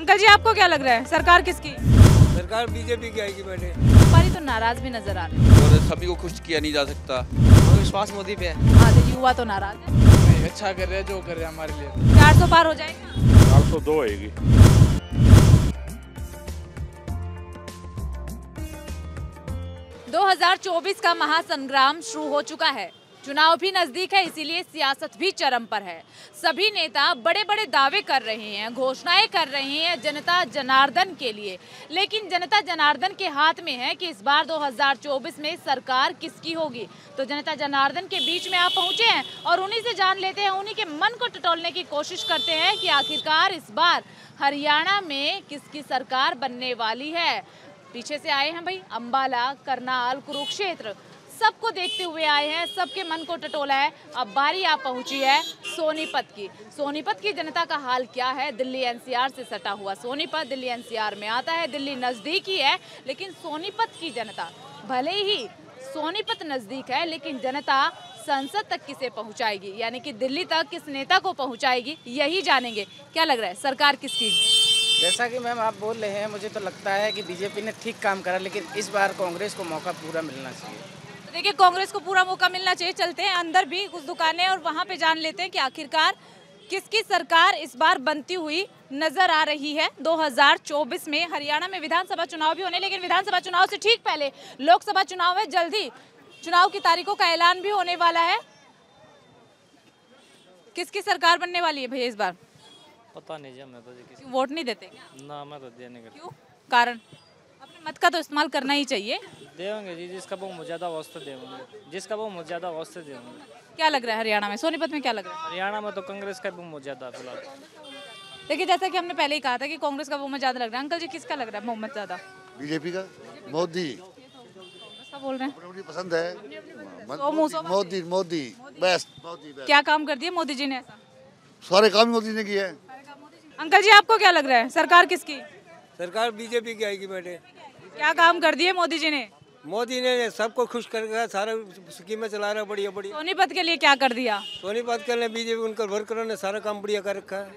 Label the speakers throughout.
Speaker 1: Uncle जी आपको क्या लग रहा है सरकार किसकी?
Speaker 2: सरकार बीजेपी की आएगी बेटे।
Speaker 1: हमारी तो नाराज भी नजर आ रही है
Speaker 3: और सभी को खुश किया नहीं जा सकता।
Speaker 2: विश्वास मोदी पे है।
Speaker 1: आधे युवा तो नाराज है।
Speaker 2: अच्छा कर रहे हैं जो कर रहे हैं हमारे लिए।
Speaker 1: 400 पार हो जाएगा?
Speaker 4: 402 आएगी।
Speaker 1: 2024 का महासंग्राम शुरू हो चुका है। चुनाव भी नजदीक है, इसीलिए सियासत भी चरम पर है। सभी नेता बड़े बड़े दावे कर रहे हैं, घोषणाएं कर रहे हैं जनता जनार्दन के लिए, लेकिन जनता जनार्दन के हाथ में है कि इस बार 2024 में सरकार किसकी होगी। तो जनता जनार्दन के बीच में आप पहुंचे हैं और उन्हीं से जान लेते हैं, उन्हीं के मन को टटोलने की कोशिश करते हैं कि आखिरकार इस बार हरियाणा में किसकी सरकार बनने वाली है। पीछे से आए हैं भाई, अंबाला, करनाल, कुरुक्षेत्र, सबको देखते हुए आए हैं, सबके मन को टटोला है। अब बारी आप पहुंची है सोनीपत की। सोनीपत की जनता का हाल क्या है? दिल्ली एनसीआर से सटा हुआ सोनीपत दिल्ली एनसीआर में आता है, दिल्ली नजदीक ही है, लेकिन सोनीपत की जनता, भले ही सोनीपत नजदीक है, लेकिन जनता संसद तक किसे पहुंचाएगी, यानी कि दिल्ली तक किस नेता को पहुंचाएगी, यही जानेंगे। क्या लग रहा है सरकार किसकी?
Speaker 5: जैसा कि मैम आप बोल रहे हैं, मुझे तो लगता है कि बीजेपी ने ठीक काम करा, लेकिन इस बार कांग्रेस को मौका पूरा मिलना चाहिए।
Speaker 1: देखिए, कांग्रेस को पूरा मौका मिलना चाहिए। चलते हैं अंदर भी कुछ दुकानें और वहां पे जान लेते हैं कि आखिरकार किसकी सरकार इस बार बनती हुई नजर आ रही है। 2024 में हरियाणा में विधानसभा चुनाव भी होने, लेकिन विधानसभा चुनाव से ठीक पहले लोकसभा चुनाव है। जल्दी चुनाव की तारीखों का ऐलान भी होने वाला है। किसकी सरकार बनने वाली है भैया इस बार?
Speaker 6: पता नहीं जी, मैं तो जी किसी
Speaker 1: वोट नहीं देते क्या?
Speaker 6: ना, मैं तो देने का।
Speaker 1: क्यों? कारण? अपने मत का तो इस्तेमाल करना ही चाहिए।
Speaker 6: देंगे जी, जिसका बहुमत ज़्यादा वोट देंगे, जिसका बहुमत ज़्यादा वोट देंगे।
Speaker 1: क्या लग रहा है हरियाणा में, सोनीपत में क्या लग रहा है?
Speaker 6: हरियाणा में तो कांग्रेस का बहुमत ज़्यादा है फिलहाल।
Speaker 1: देखिए, जैसा कि हमने पहले ही कहा था कि कांग्रेस का बहुमत ज्यादा लग रहा है। अंकल जी किसका लग रहा है बहुमत ज्यादा?
Speaker 7: बीजेपी का। मोदी
Speaker 1: क्या बोल रहे हैं?
Speaker 7: मुझे पसंद है।
Speaker 1: Modi
Speaker 7: Modi best, Modi best.
Speaker 1: क्या काम कर दिया मोदी जी ने ऐसा?
Speaker 7: सारे काम मोदी ने किए हैं।
Speaker 1: अंकल जी आपको क्या लग रहा है सरकार किसकी?
Speaker 2: सरकार बीजेपी की आएगी बेटे।
Speaker 1: क्या काम कर दिए मोदी जी ने?
Speaker 2: मोदी ने सबको खुश कर रखा है, सारा स्कीमें चला रहा है बढ़िया बढ़िया।
Speaker 1: सोनीपत के लिए क्या कर दिया?
Speaker 2: सोनीपत के लिए बीजेपी उनका वर्करों ने सारा काम बढ़िया कर रखा है।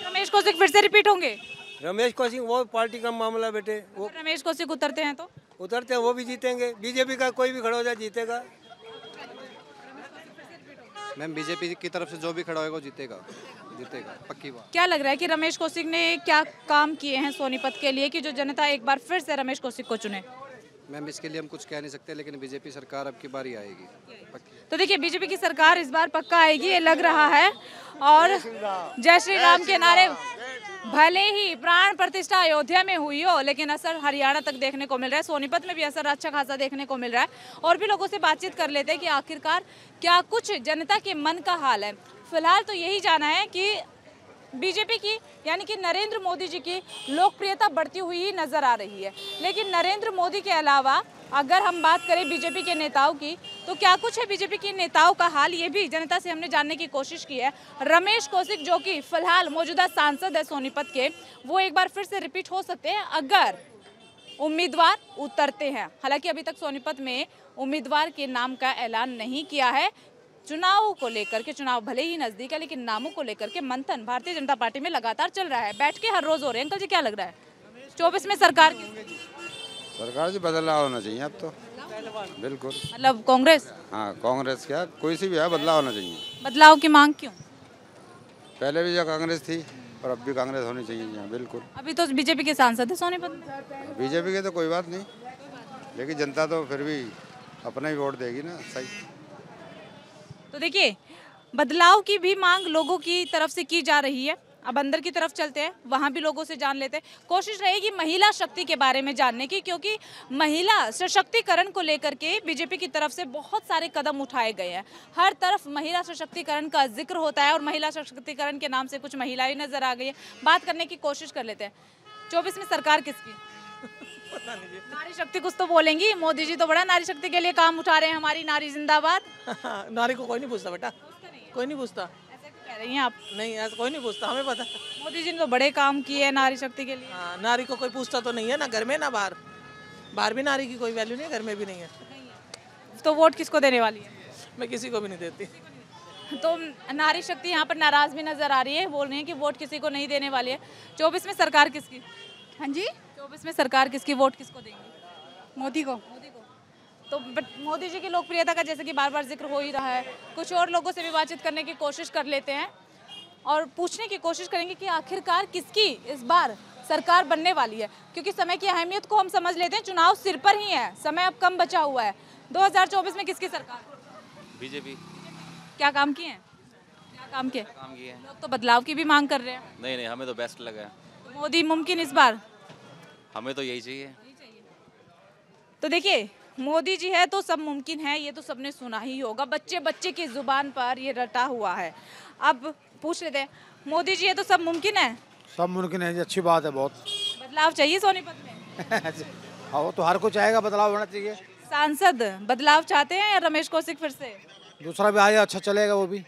Speaker 1: रमेश कौशिक फिर से रिपीट होंगे?
Speaker 2: रमेश कौशिक वो पार्टी का मामला बेटे, वो
Speaker 1: रमेश कौशिक उतरते हैं तो
Speaker 2: उतरते हैं वो भी जीतेंगे। बीजेपी का कोई भी खड़ा हो जाए जीतेगा।
Speaker 8: मैम बीजेपी की तरफ से जो भी खड़ा होगा वो जीतेगा, पक्की बात।
Speaker 1: क्या लग रहा है कि रमेश कौशिक ने क्या काम किए हैं सोनीपत के लिए कि जो जनता एक बार फिर से रमेश कौशिक को चुने?
Speaker 8: मैम इसके लिए हम कुछ कह नहीं सकते, लेकिन बीजेपी सरकार अब की बार ही आएगी पक्की।
Speaker 1: तो देखिए, बीजेपी की सरकार इस बार पक्का आएगी, ये लग रहा है। और जय श्री राम के नारे, भले ही प्राण प्रतिष्ठा अयोध्या में हुई हो, लेकिन असर हरियाणा तक देखने को मिल रहा है। सोनीपत में भी असर अच्छा खासा देखने को मिल रहा है। और भी लोगों से बातचीत कर लेते हैं कि आखिरकार क्या कुछ जनता के मन का हाल है। फिलहाल तो यही जाना है कि बीजेपी की, यानी कि नरेंद्र मोदी जी की लोकप्रियता बढ़ती हुई ही नजर आ रही है। लेकिन नरेंद्र मोदी के अलावा अगर हम बात करें बीजेपी के नेताओं की, तो क्या कुछ है बीजेपी के नेताओं का हाल, ये भी जनता से हमने जानने की कोशिश की है। रमेश कौशिक जो कि फिलहाल मौजूदा सांसद है सोनीपत के, वो एक बार फिर से रिपीट हो सकते हैं अगर उम्मीदवार उतरते हैं। हालांकि अभी तक सोनीपत में उम्मीदवार के नाम का ऐलान नहीं किया है। चुनाव को लेकर के, चुनाव भले ही नजदीक है, लेकिन नामों को लेकर के मंथन भारतीय जनता पार्टी में लगातार चल रहा है। बैठ के हर रोज हो रहे हैं। अंकल जी क्या लग रहा है 24 में सरकार की?
Speaker 9: सरकार से बदलाव होना चाहिए अब तो, बिल्कुल।
Speaker 1: मतलब कांग्रेस?
Speaker 9: हाँ, कांग्रेस क्या, कोई सी भी है, बदलाव होना चाहिए।
Speaker 1: बदलाव की मांग क्यों?
Speaker 9: पहले भी जो कांग्रेस थी और अब भी कांग्रेस होनी चाहिए यहाँ, बिल्कुल।
Speaker 1: अभी तो बीजेपी के सांसद है सोनीपत में।
Speaker 9: बीजेपी के तो कोई बात नहीं, लेकिन जनता तो फिर भी अपना ही वोट देगी ना, सही।
Speaker 1: तो देखिए, बदलाव की भी मांग लोगों की तरफ से की जा रही है। अब अंदर की तरफ चलते हैं, वहाँ भी लोगों से जान लेते हैं। कोशिश रहेगी महिला शक्ति के बारे में जानने की, क्योंकि महिला सशक्तिकरण को लेकर के बीजेपी की तरफ से बहुत सारे कदम उठाए गए हैं। हर तरफ महिला सशक्तिकरण का जिक्र होता है और महिला सशक्तिकरण के नाम से कुछ महिलाएं नजर आ गई है। बात करने की कोशिश कर लेते हैं। 24 में सरकार किसकी? नारी शक्ति कुछ तो बोलेंगी। मोदी जी तो बड़ा नारी शक्ति के लिए काम उठा रहे हैं, हमारी नारी जिंदाबाद।
Speaker 2: नारी को कोई नहीं पूछता बेटा, कोई नहीं पूछता।
Speaker 1: ऐसा क्यों कह रही हैं आप?
Speaker 2: नहीं, ऐसा कोई नहीं पूछता, हमें पता।
Speaker 1: मोदी जी ने तो बड़े काम किए हैं नारी शक्ति के लिए।
Speaker 2: नारी को कोई पूछता तो नहीं है ना, घर में ना बाहर। बाहर भी नारी की कोई वैल्यू नहीं है, घर में भी नहीं है।
Speaker 1: तो वोट किसको देने वाली है?
Speaker 2: मैं किसी को भी नहीं देती।
Speaker 1: तो नारी शक्ति यहाँ पर नाराज भी नजर आ रही है, बोल रही है कि वोट किसी को नहीं देने वाली है। 24 में सरकार किसकी?
Speaker 4: हाँ जी,
Speaker 1: 24 में सरकार किसकी, वोट किसको देंगे?
Speaker 4: मोदी को।
Speaker 1: मोदी को। तो बट मोदी जी की लोकप्रियता का जैसे कि बार बार जिक्र हो ही रहा है, कुछ और लोगों से भी बातचीत करने की कोशिश कर लेते हैं और पूछने की कोशिश करेंगे कि आखिरकार किसकी इस बार सरकार बनने वाली है, क्योंकि समय की अहमियत को हम समझ लेते हैं। चुनाव सिर पर ही है, समय अब कम बचा हुआ है। 2024 में किसकी सरकार?
Speaker 3: बीजेपी।
Speaker 1: क्या काम किए हैं? क्या काम किए?
Speaker 3: काम किए हैं।
Speaker 1: लोग तो बदलाव की भी मांग कर रहे हैं।
Speaker 3: नहीं नहीं, हमें तो बेस्ट लगा है।
Speaker 1: तो मोदी मुमकिन इस बार?
Speaker 3: हमें तो यही चाहिए।
Speaker 1: तो देखिए, मोदी जी है तो सब मुमकिन है, ये तो सबने सुना ही होगा, बच्चे बच्चे की जुबान पर ये रटा हुआ है। अब पूछ लेते हैं, मोदी जी है तो सब मुमकिन है?
Speaker 10: सब मुमकिन है जी, अच्छी बात है बहुत।
Speaker 1: बदलाव चाहिए सोनीपत में?
Speaker 10: हाँ, वो तो हर कोई चाहेगा, बदलाव होना चाहिए।
Speaker 1: सांसद बदलाव चाहते हैं या रमेश कौशिक फिर से?
Speaker 10: दूसरा भी आया, अच्छा चलेगा वो भी।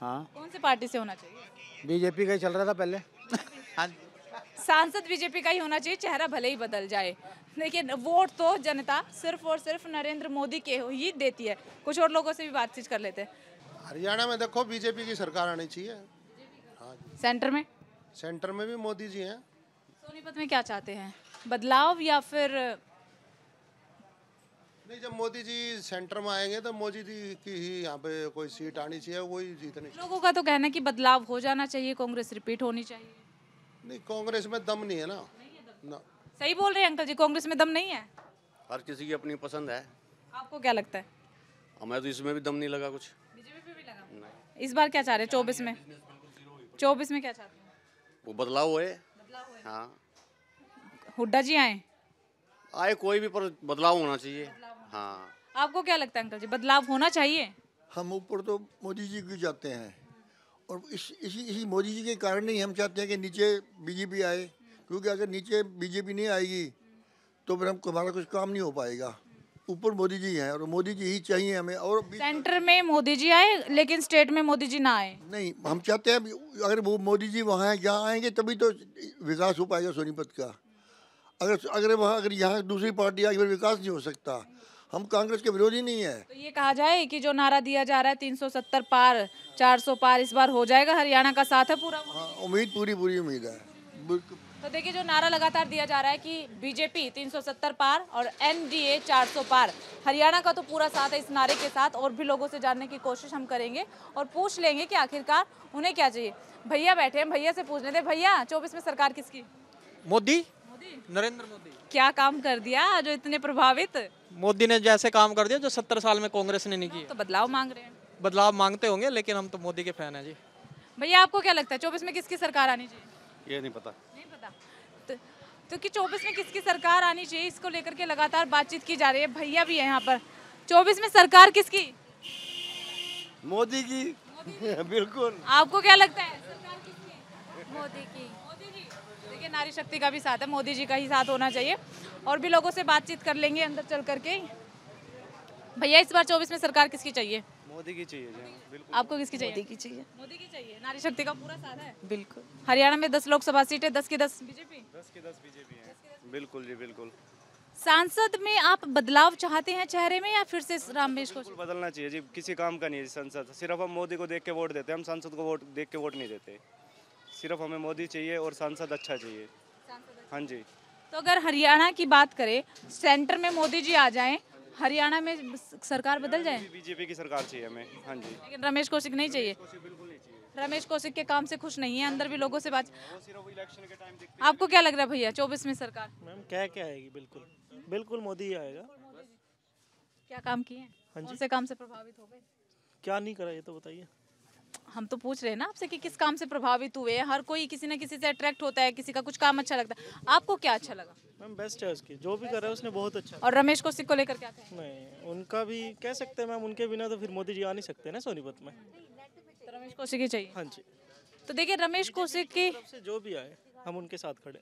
Speaker 10: हाँ,
Speaker 1: कौन सी पार्टी से होना चाहिए?
Speaker 10: बीजेपी का ही चल रहा था पहले।
Speaker 1: सांसद बीजेपी का ही होना चाहिए, चेहरा भले ही बदल जाए, लेकिन वोट तो जनता सिर्फ और सिर्फ नरेंद्र मोदी के ही देती है। कुछ और लोगों से भी बातचीत कर लेते हैं।
Speaker 11: हरियाणा में देखो बीजेपी की सरकार आनी चाहिए। हाँ,
Speaker 1: सेंटर में?
Speaker 11: सेंटर में भी मोदी जी हैं।
Speaker 1: सोनीपत में क्या चाहते हैं, बदलाव या फिर?
Speaker 11: नहीं, जब मोदी जी सेंटर में आएंगे तो मोदी जी की ही यहाँ पे कोई सीट आनी चाहिए, वही जीतनी चाहिए।
Speaker 1: लोगों का तो कहना है कि बदलाव हो जाना चाहिए, कांग्रेस रिपीट होनी चाहिए।
Speaker 11: नहीं, कांग्रेस में दम नहीं है ना।
Speaker 1: सही बोल रहे हैं अंकल जी, कांग्रेस में दम नहीं है?
Speaker 12: हर किसी की अपनी पसंद है।
Speaker 1: आपको क्या लगता है?
Speaker 12: हमें तो इसमें भी दम नहीं लगा कुछ।
Speaker 1: बीजेपी पे भी लगा? इस बार क्या चाह रहे हैं 24 में? 24 में क्या चाहते हैं?
Speaker 12: वो बदलाव हुए। हाँ,
Speaker 1: हुड्डा जी
Speaker 12: आए कोई भी, पर बदलाव होना चाहिए। हाँ,
Speaker 1: आपको क्या लगता है अंकल जी, बदलाव होना चाहिए?
Speaker 7: हम ऊपर तो मोदी जी को चाहते हैं और इसी मोदी जी के कारण ही हम चाहते हैं कि नीचे बीजेपी आए, क्योंकि अगर नीचे बीजेपी नहीं आएगी तो फिर हमारा कुछ काम नहीं हो पाएगा। ऊपर मोदी जी हैं और मोदी जी ही चाहिए हमें। और
Speaker 1: सेंटर में मोदी जी आए लेकिन स्टेट में मोदी जी ना आए?
Speaker 7: नहीं, हम चाहते हैं अगर वो मोदी जी वहाँ हैं, यहाँ आएंगे तभी तो विकास हो पाएगा सोनीपत का। अगर यहाँ दूसरी पार्टी आएगी फिर विकास नहीं हो सकता। हम कांग्रेस के विरोधी नहीं है।
Speaker 1: तो ये कहा जाए कि जो नारा दिया जा रहा है 370 पार 400 पार, इस बार हो जाएगा? हरियाणा का साथ है पूरा?
Speaker 7: हाँ, उम्मीद पूरी उम्मीद है।
Speaker 1: तो देखिए, जो नारा लगातार दिया जा रहा है कि बीजेपी 370 पार और एनडीए 400 पार, हरियाणा का तो पूरा साथ है इस नारे के साथ। और भी लोगों से जानने की कोशिश हम करेंगे और पूछ लेंगे कि आखिरकार उन्हें क्या चाहिए। भैया बैठे हैं, भैया से पूछ लेते हैं। भैया, 24 में सरकार किसकी?
Speaker 13: मोदी, नरेंद्र मोदी।
Speaker 1: क्या काम कर दिया जो इतने प्रभावित?
Speaker 13: मोदी ने जैसे काम कर दिया जो 70 साल में कांग्रेस ने नहीं किया।
Speaker 1: तो बदलाव मांग रहे हैं।
Speaker 13: बदलाव मांगते होंगे, लेकिन हम तो मोदी के फैन हैं जी।
Speaker 1: भैया, आपको क्या लगता है 24 में किसकी सरकार आनी चाहिए?
Speaker 12: ये नहीं पता।
Speaker 1: नहीं पता? तो कि 24 में किसकी सरकार आनी चाहिए, इसको लेकर के लगातार बातचीत की जा रही है। भैया भी है यहाँ पर। 24 में सरकार किसकी?
Speaker 2: मोदी की। बिल्कुल।
Speaker 1: आपको क्या लगता है, सरकार किसकी?
Speaker 4: मोदी की।
Speaker 1: मोदी जी। देखिए, नारी शक्ति का भी साथ है, मोदी जी का ही साथ होना चाहिए। और भी लोगों से बातचीत कर लेंगे अंदर चल करके। भैया, इस बार 24 में सरकार किसकी चाहिए?
Speaker 8: मोदी की चाहिए जी, बिल्कुल।
Speaker 1: आपको किसकी चाहिए?
Speaker 4: मोदी की चाहिए।
Speaker 1: मोदी की चाहिए। नारी शक्ति का पूरा साथ है?
Speaker 4: बिल्कुल।
Speaker 1: हरियाणा में 10 लोकसभा सीटें, 10 की 10 बीजेपी?
Speaker 8: 10 की 10 बीजेपी है। बिल्कुल जी, बिल्कुल।
Speaker 1: सांसद में आप बदलाव चाहते हैं चेहरे में या फिर से रमेश को?
Speaker 8: बदलना चाहिए जी, किसी काम का नहीं है संसद। सिर्फ हम मोदी को देख के वोट देते हैं, हम सांसद को वोट देख के वोट नहीं देते। सिर्फ हमें मोदी चाहिए और सांसद अच्छा चाहिए। हाँ जी।
Speaker 1: तो अगर हरियाणा की बात करें, सेंटर में मोदी जी आ जाएं, हरियाणा में सरकार बदल जाए?
Speaker 8: बीजेपी की सरकार चाहिए हमें। हाँ जी।
Speaker 1: लेकिन रमेश कौशिक नहीं चाहिए? रमेश कौशिक के काम से खुश नहीं है, अंदर भी लोगों से बात। आपको क्या लग रहा है भैया 24 में सरकार?
Speaker 14: मैम क्या आएगी? बिल्कुल बिल्कुल मोदी ही आएगा।
Speaker 1: क्या काम किए हैं?
Speaker 14: हाँ जी।
Speaker 1: कौन से काम से प्रभावित हो गए?
Speaker 14: क्या नहीं करा ये तो बताइए।
Speaker 1: हम तो पूछ रहे हैं ना आपसे कि किस काम से प्रभावित हुए। हर कोई किसी न किसी से अट्रैक्ट होता है, किसी का कुछ काम अच्छा लगता है। आपको क्या अच्छा लगा?
Speaker 14: मैम बेस्ट है उसकी, जो भी कर रहा है उसने बहुत अच्छा।
Speaker 1: और रमेश कौशिक को लेकर क्या कहें?
Speaker 14: नहीं, उनका भी कह सकते हैं मैम, उनके बिना तो फिर मोदी जी आ नहीं सकते ना सोनीपत में।
Speaker 1: तो रमेश कौशिक ही चाहिए?
Speaker 14: हाँ जी।
Speaker 1: तो देखिए, रमेश कौशिक की
Speaker 14: तरफ से जो भी आए हम उनके साथ खड़े।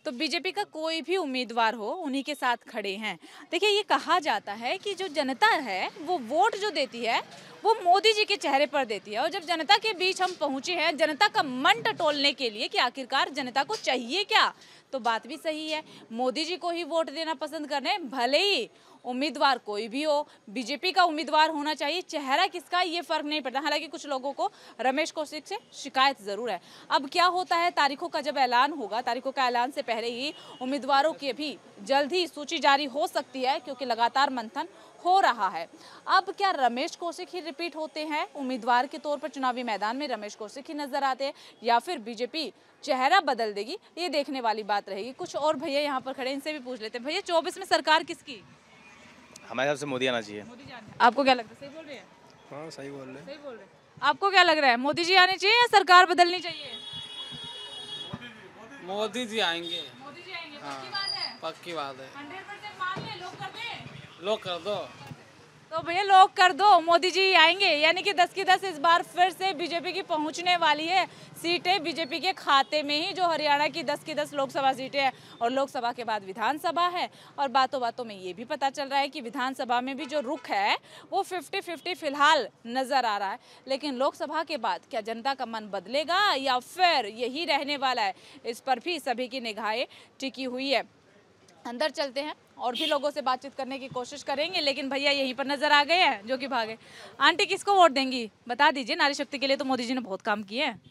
Speaker 1: तो बीजेपी का कोई भी उम्मीदवार हो, उन्हीं के साथ खड़े हैं। देखिए, ये कहा जाता है कि जो जनता है वो वोट जो देती है वो मोदी जी के चेहरे पर देती है। और जब जनता के बीच हम पहुंचे हैं, जनता का मन टटोलने के लिए कि आखिरकार जनता को चाहिए क्या, तो बात भी सही है। मोदी जी को ही वोट देना पसंद कर रहे हैं, भले ही उम्मीदवार कोई भी हो, बीजेपी का उम्मीदवार होना चाहिए, चेहरा किसका ये फर्क नहीं पड़ता। हालांकि कुछ लोगों को रमेश कौशिक से शिकायत जरूर है। अब क्या होता है, तारीखों का जब ऐलान होगा, तारीखों का ऐलान से पहले ही उम्मीदवारों की भी जल्द ही सूची जारी हो सकती है, क्योंकि लगातार मंथन हो रहा है। अब क्या रमेश कौशिक ही रिपीट होते हैं उम्मीदवार के तौर पर चुनावी मैदान में, रमेश कौशिक ही नजर आते हैं, या फिर बीजेपी चेहरा बदल देगी, ये देखने वाली बात रहेगी। कुछ और भैया यहाँ पर खड़े, इनसे भी पूछ लेते हैं। भैया 24 में सरकार किसकी?
Speaker 4: हमारे हिसाब से मोदी आना चाहिए।
Speaker 1: आपको क्या लगता है? सही बोल रहे हैं?
Speaker 4: हाँ सही बोल रहे हैं।
Speaker 1: सही बोल रहे हैं। आपको क्या लग रहा है, मोदी जी आने चाहिए या सरकार बदलनी चाहिए?
Speaker 15: मोदी जी आएंगे।
Speaker 1: मोदी जी आएंगे,
Speaker 15: हाँ,
Speaker 1: पक्की बात है?
Speaker 15: पक्की बात है।
Speaker 1: 100% मान ले, लोग कर दें?
Speaker 15: लोग कर दो।
Speaker 1: तो भैया लोग कर दो, मोदी जी आएंगे, यानी कि 10 की 10 इस बार फिर से बीजेपी की पहुंचने वाली है सीटें बीजेपी के खाते में ही, जो हरियाणा की 10 की 10 लोकसभा सीटें हैं और लोकसभा के बाद विधानसभा है। और बातों बातों में ये भी पता चल रहा है कि विधानसभा में भी जो रुख है वो 50-50 फिलहाल नजर आ रहा है। लेकिन लोकसभा के बाद क्या जनता का मन बदलेगा या फिर यही रहने वाला है, इस पर भी सभी की निगाहें टिकी हुई है। अंदर चलते हैं और भी लोगों से बातचीत करने की कोशिश करेंगे, लेकिन भैया यहीं पर नजर आ गए हैं जो कि भागे। आंटी किसको वोट देंगी, बता दीजिए। नारी शक्ति के लिए तो मोदी जी ने बहुत काम किए हैं।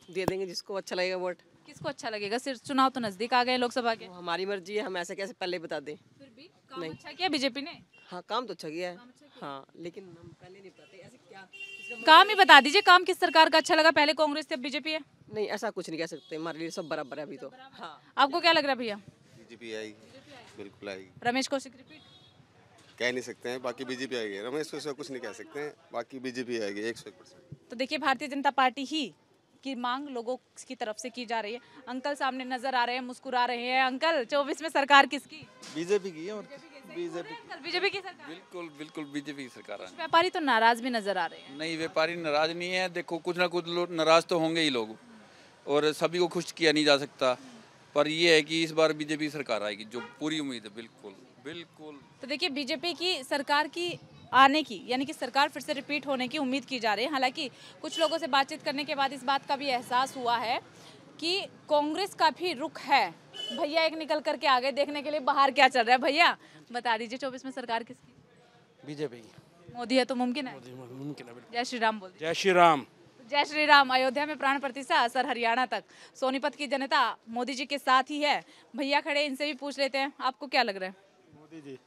Speaker 16: दे देंगे जिसको अच्छा लगेगा वोट।
Speaker 1: किसको अच्छा लगेगा? सिर्फ चुनाव तो नजदीक आ गए लोकसभा के।
Speaker 16: हमारी मर्जी है, हम ऐसे कैसे पहले बता दें।
Speaker 1: फिर भी काम अच्छा किया बीजेपी ने।
Speaker 16: हाँ काम तो अच्छा किया है, हाँ, लेकिन हम पहले नहीं बताते ऐसे क्या।
Speaker 1: काम ही बता दीजिए, काम किस सरकार का अच्छा लगा? पहले कांग्रेस थी, अब बीजेपी है।
Speaker 16: नहीं ऐसा कुछ नहीं कह सकते, हमारे लिए सब बराबर है अभी तो। हाँ
Speaker 1: आपको क्या लग रहा है भैया?
Speaker 17: बीजेपी आएगी, बिल्कुल आएगी।
Speaker 1: रमेश कौशिक रिपीट
Speaker 17: कह नहीं सकते हैं, बाकी बीजेपी आएगी। रमेश कौशिक कुछ नहीं कह सकते हैं, बाकी बीजेपी आएगी 100%।
Speaker 1: तो देखिए, भारतीय जनता पार्टी ही की मांग लोगों की तरफ से की जा रही है। अंकल सामने नजर आ रहे हैं, मुस्कुरा रहे हैं। अंकल 24 में सरकार किसकी?
Speaker 18: बीजेपी की है। और
Speaker 1: बीजेपी की सरकार?
Speaker 19: बिल्कुल बिल्कुल बीजेपी की सरकार है।
Speaker 1: व्यापारी तो नाराज भी नजर आ रहे हैं।
Speaker 19: नहीं, व्यापारी नाराज नहीं है। देखो कुछ ना कुछ लोग नाराज तो होंगे ही लोग, और सभी को खुश किया नहीं जा सकता, पर ये है कि इस बार बीजेपी सरकार आएगी, जो पूरी उम्मीद है। बिल्कुल बिल्कुल।
Speaker 1: तो देखिए, बीजेपी की सरकार की आने की, यानी कि सरकार फिर से रिपीट होने की उम्मीद की जा रही है। हालांकि कुछ लोगों से बातचीत करने के बाद इस बात का भी एहसास हुआ है कि कांग्रेस का भी रुख है। भैया एक निकल करके आ गए देखने के लिए बाहर क्या चल रहा है। भैया बता दीजिए, 24 में सरकार किसकी?
Speaker 18: बीजेपी की।
Speaker 1: मोदी है तो मुमकिन है।
Speaker 18: मुमकिन है।
Speaker 1: जय श्री राम बोल।
Speaker 18: जय श्री राम।
Speaker 1: जय श्री राम। अयोध्या में प्राण प्रतिष्ठा, असर हरियाणा तक। सोनीपत की जनता मोदी जी के साथ ही है। भैया खड़े, इनसे भी पूछ लेते हैं, आपको क्या लग रहा है?
Speaker 10: मोदी जी।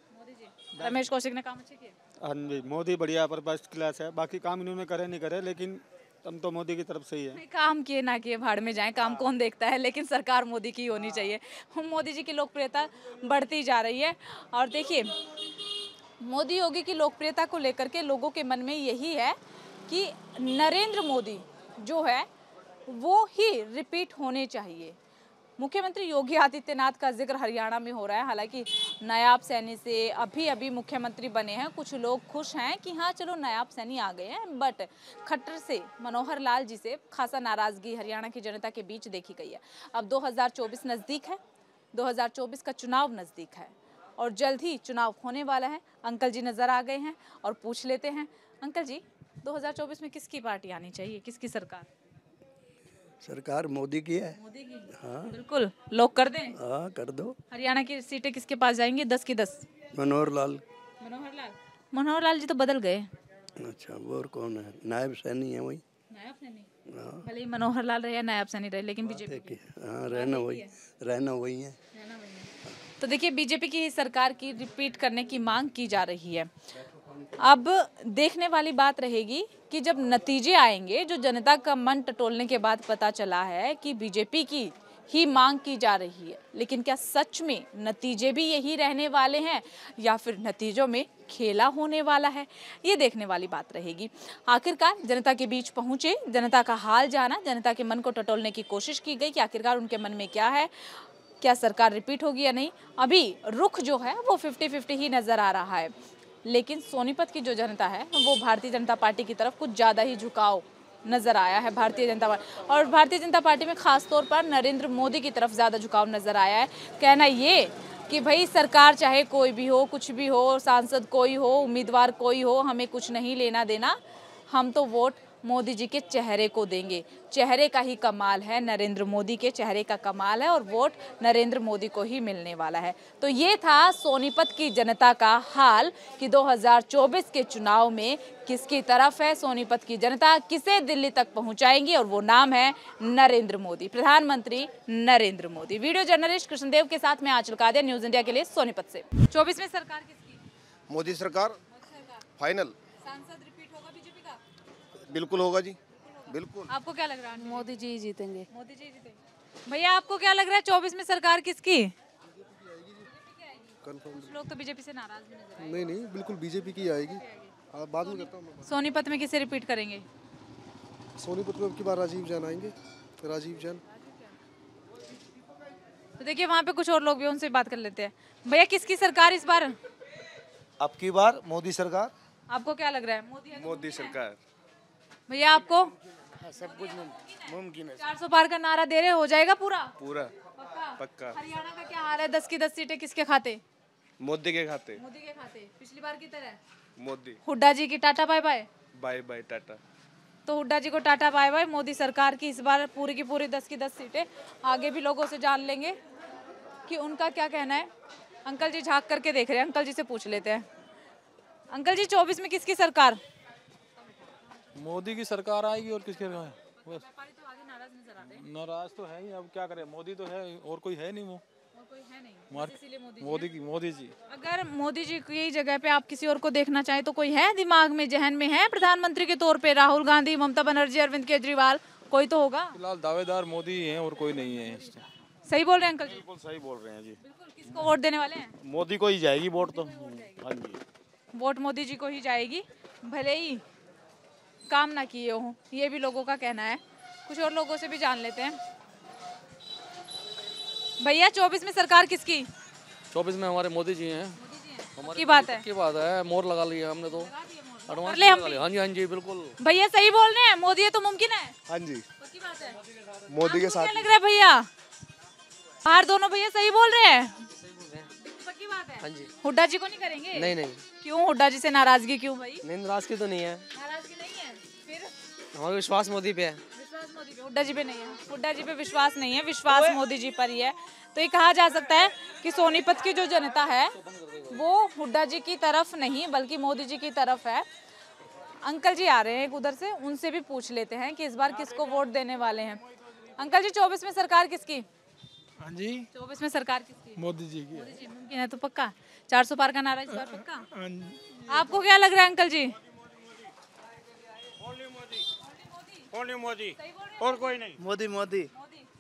Speaker 1: रमेश कौशिक ने काम अच्छे किए?
Speaker 10: हाँ जी, मोदी बढ़िया पर फर्स्ट क्लास है। बाकी काम इन्होंने करे नहीं करे, लेकिन हम तो मोदी की तरफ से ही है।
Speaker 1: काम किए ना किए भाड़ में जाए, काम कौन देखता है, लेकिन सरकार मोदी की होनी चाहिए। मोदी जी की लोकप्रियता बढ़ती जा रही है। और देखिए, मोदी योगी की लोकप्रियता को लेकर के लोगों के मन में यही है कि नरेंद्र मोदी जो है वो ही रिपीट होने चाहिए। मुख्यमंत्री योगी आदित्यनाथ का जिक्र हरियाणा में हो रहा है। हालांकि नायाब सैनी से अभी मुख्यमंत्री बने हैं, कुछ लोग खुश हैं कि हाँ चलो नायाब सैनी आ गए हैं, बट खट्टर से मनोहर लाल जी से खासा नाराजगी हरियाणा की जनता के बीच देखी गई है। अब 2024 नज़दीक है, 2024 का चुनाव नज़दीक है और जल्द ही चुनाव होने वाला है। अंकल जी नज़र आ गए हैं और पूछ लेते हैं। अंकल जी, 2024 में किसकी पार्टी आनी चाहिए, किसकी सरकार?
Speaker 20: सरकार मोदी की है।
Speaker 1: मोदी की?
Speaker 20: हाँ
Speaker 1: बिल्कुल, लोग कर दें?
Speaker 20: हाँ कर दो।
Speaker 1: हरियाणा की सीटें किसके पास जाएंगी? 10 की 10।
Speaker 20: मनोहर लाल।
Speaker 1: मनोहर लाल जी तो बदल गए।
Speaker 20: अच्छा, वो और कौन है? नायब सैनी है वही।
Speaker 1: नायब सैनी? हाँ। भले ही मनोहर लाल रहे या नायब सैनी रहे, लेकिन बीजेपी।
Speaker 20: हाँ, रहना वही है।
Speaker 1: तो देखिए, बीजेपी की ही सरकार की रिपीट करने की मांग की जा रही है। अब देखने वाली बात रहेगी कि जब नतीजे आएंगे, जो जनता का मन टटोलने के बाद पता चला है कि बीजेपी की ही मांग की जा रही है, लेकिन क्या सच में नतीजे भी यही रहने वाले हैं या फिर नतीजों में खेला होने वाला है, ये देखने वाली बात रहेगी। आखिरकार जनता के बीच पहुंचे, जनता का हाल जाना, जनता के मन को टटोलने की कोशिश की गई कि आखिरकार उनके मन में क्या है, क्या सरकार रिपीट होगी या नहीं। अभी रुख जो है वो 50-50 ही नजर आ रहा है, लेकिन सोनीपत की जो जनता है वो भारतीय जनता पार्टी की तरफ कुछ ज़्यादा ही झुकाव नज़र आया है। भारतीय जनता पार्टी और भारतीय जनता पार्टी में खास तौर पर नरेंद्र मोदी की तरफ ज़्यादा झुकाव नज़र आया है। कहना ये कि भाई सरकार चाहे कोई भी हो, कुछ भी हो, सांसद कोई हो, उम्मीदवार कोई हो, हमें कुछ नहीं लेना देना, हम तो वोट मोदी जी के चेहरे को देंगे। चेहरे का ही कमाल है, नरेंद्र मोदी के चेहरे का कमाल है और वोट नरेंद्र मोदी को ही मिलने वाला है। तो ये था सोनीपत की जनता का हाल कि 2024 के चुनाव में किसकी तरफ है सोनीपत की जनता, किसे दिल्ली तक पहुंचाएंगी, और वो नाम है नरेंद्र मोदी, प्रधानमंत्री नरेंद्र मोदी। वीडियो जर्नलिस्ट कृष्णदेव के साथ मैं आंचल कादिया, न्यूज इंडिया के लिए सोनीपत से। 24 में सरकार किसकी?
Speaker 11: मोदी सरकार फाइनल।
Speaker 1: सांसद रिपीट होगा बीजेपी का?
Speaker 11: बिल्कुल होगा जी, बिल्कुल।
Speaker 1: आपको क्या लग रहा है?
Speaker 15: मोदी जी जीतेंगे।
Speaker 1: मोदी जी जीतेंगे। भैया आपको क्या लग रहा है 24 में सरकार किसकी? कुछ लोग तो बीजेपी से नाराज भी नजर आए।
Speaker 18: नहीं, बिल्कुल बीजेपी की आएगी। बाद में करता हूँ।
Speaker 1: सोनीपत में किसे रिपीट करेंगे?
Speaker 18: सोनीपत में अब की बार राजीव जैन आएंगे। राजीव जैन।
Speaker 1: तो देखिए वहाँ पे कुछ और लोग भी, उनसे बात कर लेते हैं। भैया किसकी सरकार इस बार?
Speaker 21: अब की बार मोदी सरकार।
Speaker 1: आपको क्या लग रहा है? मोदी है?
Speaker 8: मोदी सरकार।
Speaker 1: भैया आपको?
Speaker 5: सब कुछ मुमकिन है।
Speaker 1: 400 पार का नारा दे रहे, हो जाएगा पूरा?
Speaker 8: पूरा पक्का।
Speaker 1: हरियाणा का क्या हाल है? 10 की 10 सीटें किसके खाते?
Speaker 8: मोदी के खाते।
Speaker 1: मोदी के खाते। पिछली बार की तरह
Speaker 8: मोदी।
Speaker 1: हुड्डा जी की tata bye bye.
Speaker 8: Bye bye tata.
Speaker 1: तो हुड्डा जी को टाटा बाय बाय। मोदी सरकार की इस बार पूरी की पूरी 10 की 10 सीटें। आगे भी लोगों से जान लेंगे कि उनका क्या कहना है। अंकल जी झांक करके देख रहे हैं, अंकल जी से पूछ लेते हैं। अंकल जी 24 में किसकी सरकार?
Speaker 22: मोदी की सरकार आएगी। और किसके बस नाराज तो है ही, अब क्या करें, मोदी तो है और कोई है नहीं। वो
Speaker 1: कोई है नहीं,
Speaker 22: मोदी जी।
Speaker 1: अगर मोदी जी की जगह पे आप किसी और को देखना चाहें तो कोई है दिमाग में, जहन में है प्रधानमंत्री के तौर पे? राहुल गांधी, ममता बनर्जी, अरविंद केजरीवाल, कोई तो होगा।
Speaker 22: फिलहाल दावेदार मोदी ही हैं और कोई नहीं है।
Speaker 1: सही बोल रहे हैं अंकल जी?
Speaker 22: बिल्कुल सही बोल रहे हैं जी।
Speaker 1: किसको वोट देने वाले हैं?
Speaker 22: मोदी को ही जाएगी वोट तो। हाँ जी,
Speaker 1: वोट मोदी जी को ही जाएगी, भले ही काम ना किए हो, ये भी लोगों का कहना है। कुछ और लोगों से भी जान लेते हैं। भैया 24 में सरकार किसकी?
Speaker 18: 24 में हमारे मोदी जी हैं।
Speaker 1: की बात है?
Speaker 18: की बात है, मोहर लगा ली है हमने तो। एडवांस
Speaker 1: ले हम
Speaker 18: लगा लिया। हाँ जी बिल्कुल।
Speaker 1: भैया सही बोल रहे हैं, मोदी है तो मुमकिन है।
Speaker 11: हाँ जी,
Speaker 1: पक्की बात है।
Speaker 11: मोदी के साथ।
Speaker 1: क्या लग रहा है भैया? बाहर दोनों भैया सही बोल रहे हैं? पक्की बात है।
Speaker 16: हाँ जी।
Speaker 1: हुड्डा जी को नहीं करेंगे?
Speaker 16: नहीं।
Speaker 1: क्यों? हुड्डा जी से नाराजगी क्यों भाई?
Speaker 16: नहीं, नाराजगी तो नहीं है।
Speaker 1: नाराजगी नहीं है, फिर
Speaker 16: हमारा विश्वास मोदी पे है।
Speaker 1: विश्वास मोदी पे, हुड्डा जी पे नहीं है। हुड्डा जी पे विश्वास नहीं है, विश्वास मोदी जी पर ही है। तो ये कहा जा सकता है कि सोनीपत की जो जनता है वो हुड्डा जी की तरफ नहीं बल्कि मोदी जी की तरफ है। अंकल जी आ रहे हैं एक उधर से, उनसे भी पूछ लेते हैं कि इस बार किसको वोट देने वाले हैं। अंकल जी 24 में सरकार किसकी?
Speaker 22: हाँ जी,
Speaker 1: 24 में सरकार किसकी?
Speaker 22: मोदी जी की।
Speaker 1: मोदी जी मुमकिन है तो पक्का? 400 पार का नारा इस बार पक्का? आपको क्या लग रहा है अंकल जी?
Speaker 8: ओनली मोदी और कोई नहीं।
Speaker 22: मोदी मोदी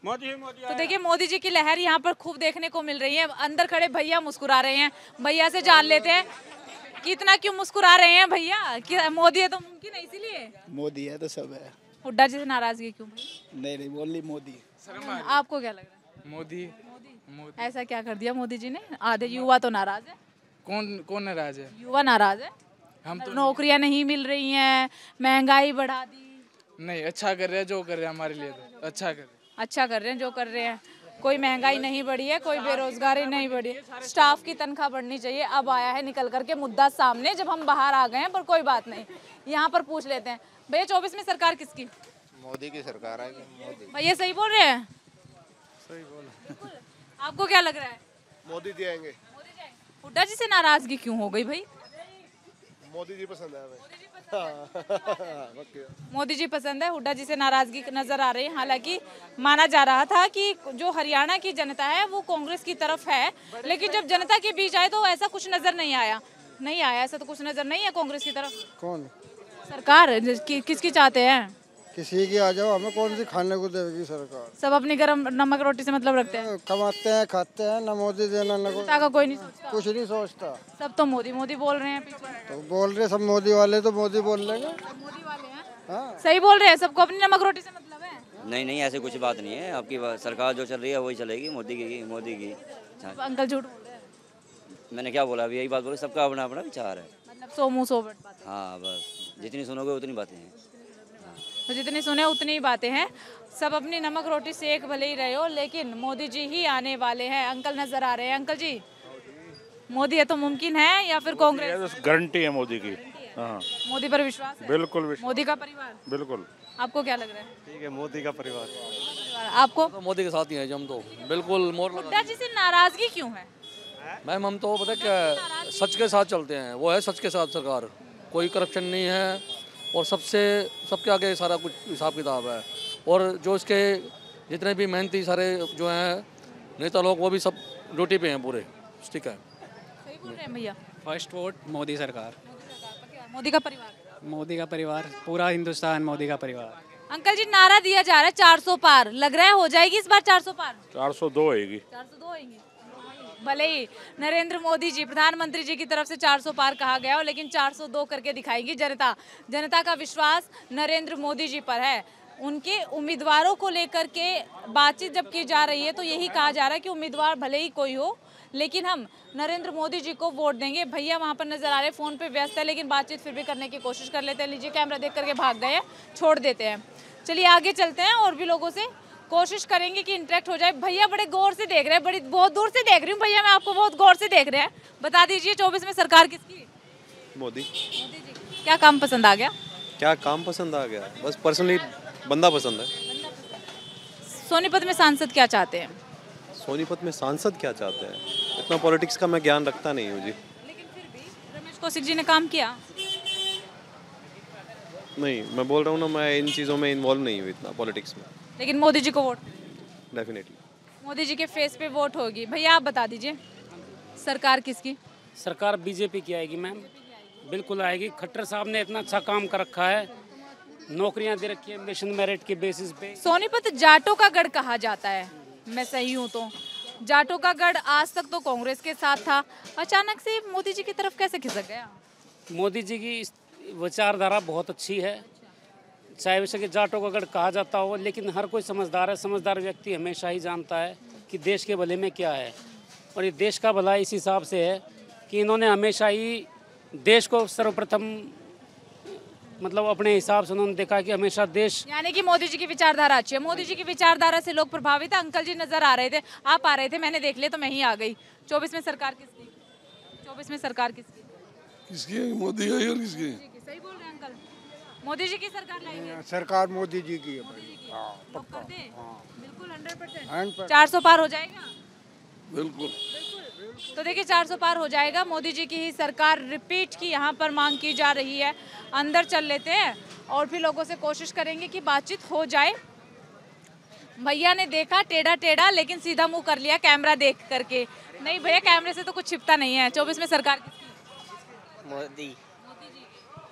Speaker 8: मोदी मोदी।
Speaker 1: तो देखिए मोदी जी की लहर यहाँ पर खूब देखने को मिल रही है। अंदर खड़े भैया मुस्कुरा रहे हैं, भैया से जान लेते हैं कि इतना क्यों मुस्कुरा रहे हैं भैया? कि मोदी है तो मुमकिन है इसीलिए?
Speaker 22: मोदी है तो सब है।
Speaker 1: हुड्डा जी से नाराजगी क्यों?
Speaker 22: नहीं, बोली मोदी।
Speaker 1: आपको क्या लग रहा है?
Speaker 22: मोदी।
Speaker 1: ऐसा क्या कर दिया मोदी जी ने? आधे युवा तो नाराज है।
Speaker 22: कौन नाराज है?
Speaker 1: युवा नाराज है।
Speaker 22: हम तो
Speaker 1: नौकरियां नहीं मिल रही हैं, महंगाई बढ़ा दी।
Speaker 22: नहीं, अच्छा कर रहे हैं जो कर रहे हैं हमारे लिए तो अच्छा कर रहे हैं
Speaker 1: जो कर रहे हैं। कोई महंगाई नहीं बढ़ी है, कोई बेरोजगारी नहीं बढ़ी है। स्टाफ की तनख्वाह बढ़नी चाहिए। अब आया है निकल करके मुद्दा सामने, जब हम बाहर आ गए हैं, पर कोई बात नहीं, यहाँ पर पूछ लेते हैं। भैया 24 में सरकार किसकी?
Speaker 9: मोदी की सरकार आएगी। मोदी।
Speaker 1: भैया सही बोल रहे हैं?
Speaker 22: सही बोल।
Speaker 1: आपको क्या लग रहा है?
Speaker 11: मोदी जी आएंगे।
Speaker 1: हुड्डा जी से नाराजगी क्यों हो गई भाई?
Speaker 11: मोदी जी पसंद है हमें।
Speaker 1: मोदी जी पसंद है, हुड्डा जी से नाराजगी नजर आ रही है। हालांकि माना जा रहा था कि जो हरियाणा की जनता है वो कांग्रेस की तरफ है, लेकिन जब जनता के बीच आए तो ऐसा कुछ नजर नहीं आया। ऐसा तो कुछ नजर नहीं है कांग्रेस की तरफ।
Speaker 21: कौन
Speaker 1: सरकार किसकी चाहते हैं?
Speaker 21: किसी की आ जाओ, हमें कौन सी खाने को देगी सरकार?
Speaker 1: सब अपनी गरम नमक रोटी से मतलब रखते हैं।
Speaker 21: कमाते हैं, खाते हैं, न मोदी देना न
Speaker 1: का कोई नहीं सोचता।
Speaker 21: कुछ नहीं सोचता।
Speaker 1: सब तो मोदी मोदी बोल रहे हैं पीछे।
Speaker 21: तो बोल रहे सब मोदी वाले, तो मोदी बोल लेंगे।
Speaker 1: मोदी वाले हैं।
Speaker 21: हाँ।
Speaker 1: सही बोल रहे हैं, सबको अपनी नमक रोटी से मतलब है।
Speaker 23: नहीं, ऐसे कुछ बात नहीं है। आपकी सरकार जो चल रही है वही चलेगी, मोदी की।
Speaker 1: अंकल झूठ बोल रहे हैं।
Speaker 23: मैंने क्या बोला? अभी यही बात बोली, सबका अपना अपना विचार है।
Speaker 1: मतलब 100 मुँह 100 बात।
Speaker 23: हाँ, बस जितनी सुनोगे उतनी बातें हैं।
Speaker 1: तो जितनी सुने उतनी ही बातें हैं। सब अपनी नमक रोटी सेक भले ही रहे हो, लेकिन मोदी जी ही आने वाले हैं। अंकल नजर आ रहे हैं। अंकल जी, मोदी है तो मुमकिन है या फिर कांग्रेस?
Speaker 8: गारंटी है मोदी की।
Speaker 3: हाँ
Speaker 1: मोदी पर विश्वास है?
Speaker 3: बिल्कुल विश्वास।
Speaker 1: मोदी का परिवार?
Speaker 3: बिल्कुल।
Speaker 1: आपको क्या लग रहा है?
Speaker 8: ठीक है, मोदी का परिवार।
Speaker 1: आपको?
Speaker 6: तो मोदी के साथ ही हैं हम तो, बिल्कुल मोर
Speaker 1: हुड्डा जी से नाराजगी क्यों है?
Speaker 6: मैम हम तो पता क्या है, सच के साथ चलते हैं, वो है सच के साथ सरकार, कोई करप्शन नहीं है और सबके आगे सारा कुछ हिसाब किताब है। और जो इसके जितने भी मेहनती सारे जो हैं नेता लोग, वो भी सब ड्यूटी पे हैं पूरे, ठीक है।
Speaker 1: सही बोल रहे हैं भैया।
Speaker 15: फर्स्ट वोट मोदी सरकार,
Speaker 1: मोदी का परिवार?
Speaker 15: मोदी का परिवार, पूरा हिंदुस्तान मोदी का परिवार।
Speaker 1: अंकल जी नारा दिया जा रहा है 400 पार, लग रहा है हो जाएगी इस बार 400 पार?
Speaker 3: 402 होएगी।
Speaker 1: 402 होएगी। भले ही नरेंद्र मोदी जी प्रधानमंत्री जी की तरफ से 400 पार कहा गया हो, लेकिन 402 करके दिखाएगी जनता। जनता का विश्वास नरेंद्र मोदी जी पर है। उनके उम्मीदवारों को लेकर के बातचीत जब की जा रही है तो यही कहा जा रहा है कि उम्मीदवार भले ही कोई हो, लेकिन हम नरेंद्र मोदी जी को वोट देंगे। भैया वहाँ पर नजर आ रहे हैं, फोन पे व्यस्त है, लेकिन बातचीत फिर भी करने की कोशिश कर लेते हैं। लीजिए कैमरा देख करके भाग गए हैं, छोड़ देते हैं। चलिए आगे चलते हैं और भी लोगों से कोशिश करेंगे कि इंटरेक्ट हो जाए। भैया बड़े गौर से देख रहे हैं, बहुत दूर से देख रही हूँ भैया, मैं आपको बहुत गौर से देख रहे हैं। बता दीजिए 24 में सरकार किसकी?
Speaker 24: मोदी।
Speaker 1: मोदी जी। क्या काम पसंद आ गया?
Speaker 24: क्या काम पसंद आ गया? बस पर्सनली बंदा पसंद है।
Speaker 1: सोनीपत में सांसद क्या चाहते हैं?
Speaker 24: सोनीपत में सांसद क्या चाहते हैं, इतना पॉलिटिक्स का मैं ज्ञान रखता नहीं हूँ जी।
Speaker 1: लेकिन फिर भी रमेश कौशिक जी ने काम किया।
Speaker 24: नहीं, मैं बोल रहा हूँ ना, मैं इन चीज़ों में इन्वॉल्व नहीं हूँ इतना पॉलिटिक्स में।
Speaker 1: लेकिन मोदी जी को वोट?
Speaker 24: डेफिनेटली
Speaker 1: मोदी जी के फेस पे वोट होगी। भैया आप बता दीजिए सरकार किसकी?
Speaker 25: सरकार बीजेपी की आएगी मैम, बिल्कुल आएगी। खट्टर साहब ने इतना अच्छा काम कर रखा है, नौकरियां दे रखी है मिशन मेरिट के बेसिस पे।
Speaker 1: सोनीपत जाटों का गढ़ कहा जाता है, मैं सही हूँ तो? जाटों का गढ़ आज तक तो कांग्रेस के साथ था, अचानक से मोदी जी की तरफ कैसे खिसक गया?
Speaker 25: मोदी जी की विचारधारा बहुत अच्छी है, चाहे वैसे कि जाटों का गढ़ कहा जाता हो, लेकिन हर कोई समझदार है। समझदार व्यक्ति हमेशा ही जानता है कि देश के भले में क्या है, और ये देश का भला इस हिसाब से है कि इन्होंने हमेशा ही देश को सर्वप्रथम मतलब अपने हिसाब से उन्होंने देखा कि हमेशा देश,
Speaker 1: यानी कि मोदी जी की विचारधारा अच्छी है। मोदी जी की विचारधारा से लोग प्रभावित है। अंकल जी नजर आ रहे थे, आप आ रहे थे, मैंने देख लिया तो मैं ही आ गई। 24 में सरकार किसकी? 24 में सरकार किसकी?
Speaker 26: किसकी? मोदी की और किसकी?
Speaker 1: सही बोल रहे हैं अंकल, मोदी जी की सरकार लाएंगे।
Speaker 21: सरकार मोदी जी की है भाई। हाँ, पक्का।
Speaker 1: बिल्कुल 100%। 400 पार हो जाएगा?
Speaker 26: बिल्कुल।
Speaker 1: तो देखिए 400 पार हो जाएगा। मोदी जी की ही सरकार रिपीट की यहाँ पर मांग की जा रही है। अंदर चल लेते हैं और भी लोगों से कोशिश करेंगे कि बातचीत हो जाए। भैया ने देखा टेढ़ा टेढ़ा, लेकिन सीधा मुंह कर लिया कैमरा देख करके। नहीं भैया, कैमरे से तो कुछ छिपता नहीं है। 24 में सरकार किसकी?
Speaker 16: मोदी।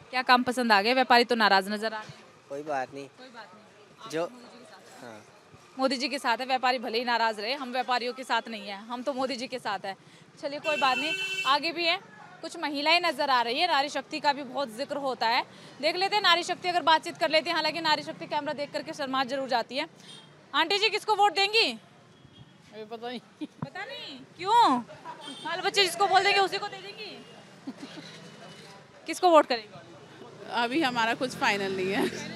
Speaker 1: क्या काम पसंद आ गया? व्यापारी तो नाराज नजर आ रहे हैं।
Speaker 16: कोई बात नहीं, जो हाँ
Speaker 1: मोदी जी के साथ है। व्यापारी भले ही नाराज रहे, हम व्यापारियों के साथ नहीं है, हम तो मोदी जी के साथ है। चलिए कोई बात नहीं, आगे भी है। कुछ महिलाएं नजर आ रही है, नारी शक्ति का भी बहुत जिक्र होता है। देख लेते हैं नारी शक्ति अगर बातचीत कर लेते हैं। हालांकि नारी शक्ति कैमरा देख करके शर्मा जरूर जाती है। आंटी जी किसको वोट देंगी?
Speaker 27: पता नहीं।
Speaker 1: पता नहीं क्यों? बाल बच्चे जिसको बोल देंगे उसी को दे देंगी। किसको वोट करेंगे?
Speaker 27: अभी हमारा कुछ फाइनल नहीं है।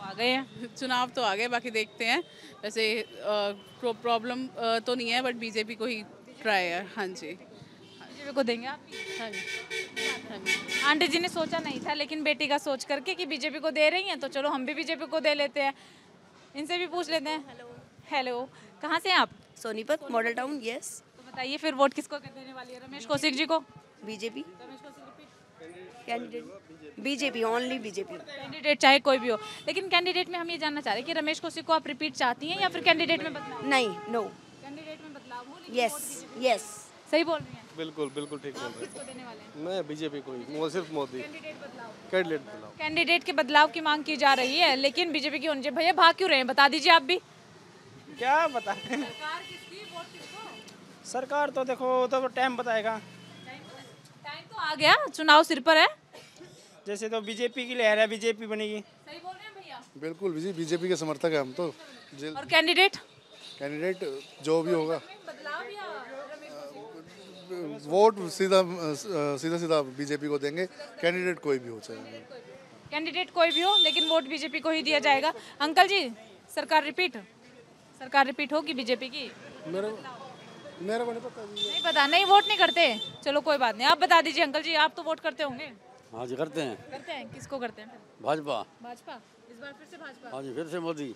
Speaker 1: आ गए हैं
Speaker 27: चुनाव तो आ गए, बाकी देखते हैं। वैसे प्रॉब्लम तो नहीं है, बट बीजेपी को ही ट्राई है। हाँ जी,
Speaker 1: बीजेपी को देंगे आप?
Speaker 27: हाँ जी।
Speaker 1: आंटी जी ने सोचा नहीं था, लेकिन बेटी का सोच करके कि बीजेपी को दे रही हैं तो चलो हम भी बीजेपी को दे लेते हैं। इनसे भी पूछ लेते हैं। हेलो, कहाँ से हैं आप?
Speaker 28: Sonipat model town. यस।
Speaker 1: तो बताइए फिर वोट किसको देने वाली है? रमेश कौशिक जी को?
Speaker 28: BJP candidate, BJP, only BJP
Speaker 1: candidate चाहे कोई भी हो। लेकिन कैंडिडेट में हम ये जानना चाह रहे हैं कि रमेश कौशिक को आप रिपीट चाहती हैं या फिर कैंडिडेट में बदलाव?
Speaker 28: नहीं, नो।
Speaker 1: कैंडिडेट में बदलाव हो?
Speaker 28: यस यस,
Speaker 1: सही बोल रही हैं।
Speaker 24: बिल्कुल बिल्कुल ठीक बोल रहे
Speaker 1: किसको देने वाले हैं?
Speaker 24: मैं बीजेपी को ही, सिर्फ मोदी। कैंडिडेट बदलाव,
Speaker 1: कैंडिडेट के बदलाव की मांग की जा रही है, लेकिन बीजेपी की होनी चाहिए। भैया भाग क्यों रहे हैं, बता दीजिए आप भी।
Speaker 5: क्या बता
Speaker 1: सरकार किसकी, वोट किसको?
Speaker 5: सरकार तो देखो तो टाइम बताएगा।
Speaker 1: टाइम तो आ गया, चुनाव सिर पर है।
Speaker 5: जैसे तो बीजेपी की लहर है, बीजेपी बनेगी।
Speaker 1: सही बोल रहे हैं भैया?
Speaker 21: बिल्कुल, बीजेपी के समर्थक है हम तो।
Speaker 1: और कैंडिडेट?
Speaker 21: कैंडिडेट जो भी होगा,
Speaker 1: बदलाव या
Speaker 21: वोट सीधा बीजेपी को देंगे। कैंडिडेट कोई भी हो चाहे,
Speaker 1: कैंडिडेट कोई भी हो, लेकिन वोट बीजेपी को ही दिया जाएगा। अंकल जी सरकार रिपीट होगी बीजेपी की?
Speaker 21: मेरे को नहीं पता।
Speaker 1: नहीं पता, नहीं वोट नहीं करते। चलो कोई बात नहीं, आप बता दीजिए अंकल जी, आप तो वोट करते होंगे।
Speaker 2: हाँ जी करते हैं।
Speaker 1: करते हैं, किसको करते हैं?
Speaker 2: भाजपा।
Speaker 1: भाजपा, इस बार फिर से भाजपा।
Speaker 2: हाँ जी फिर से मोदी।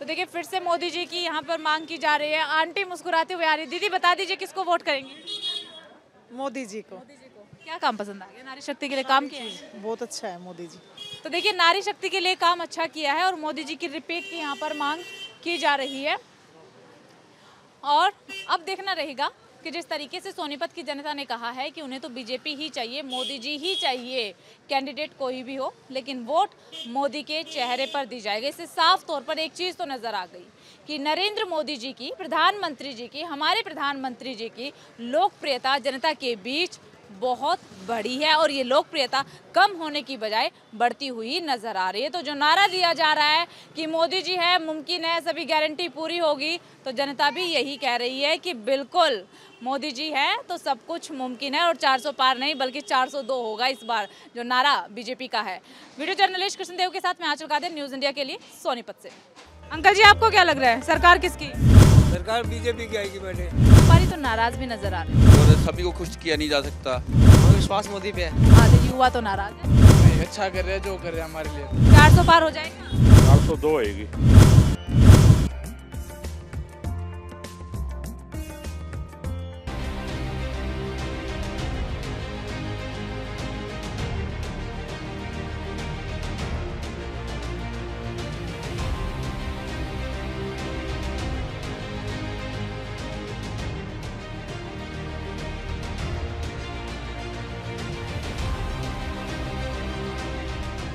Speaker 1: तो देखिए फिर से मोदी जी की यहाँ पर मांग की जा रही है। आंटी मुस्कुराते हुए आ रही है। दीदी बता दीजिए किसको वोट करेंगे?
Speaker 3: मोदी जी को।
Speaker 1: क्या काम पसंद आ गया? नारी शक्ति के लिए काम किया है?
Speaker 3: बहुत अच्छा है मोदी जी।
Speaker 1: तो देखिए नारी शक्ति के लिए काम अच्छा किया है और मोदी जी की रिपीट की यहाँ पर मांग की जा रही है। और अब देखना रहेगा कि जिस तरीके से सोनीपत की जनता ने कहा है कि उन्हें तो बीजेपी ही चाहिए, मोदी जी ही चाहिए, कैंडिडेट कोई भी हो, लेकिन वोट मोदी के चेहरे पर दी जाएगी। इससे साफ तौर पर एक चीज़ तो नज़र आ गई कि नरेंद्र मोदी जी की, प्रधानमंत्री जी की, हमारे प्रधानमंत्री जी की लोकप्रियता जनता के बीच बहुत बड़ी है और ये लोकप्रियता कम होने की बजाय बढ़ती हुई नजर आ रही है। तो जो नारा दिया जा रहा है कि मोदी जी है, मुमकिन है, सभी गारंटी पूरी होगी, तो जनता भी यही कह रही है कि बिल्कुल मोदी जी है तो सब कुछ मुमकिन है और 400 पार नहीं बल्कि 402 होगा इस बार, जो नारा बीजेपी का है। वीडियो जर्नलिस्ट कृष्णदेव के साथ मैं आंचल कादिर, न्यूज़ इंडिया के लिए सोनीपत से। अंकल जी आपको क्या लग रहा है, सरकार किसकी?
Speaker 4: सरकार बीजेपी की आएगी। मैंने
Speaker 1: हमारी तो नाराज भी नजर आ रही है
Speaker 19: और सभी को खुश किया नहीं जा सकता।
Speaker 4: विश्वास मोदी पे है।
Speaker 1: आधे युवा तो नाराज है।
Speaker 4: अच्छा कर रहे हैं जो कर रहे हैं हमारे लिए।
Speaker 1: 400 पार हो जाएगा?
Speaker 4: 402 होएगी।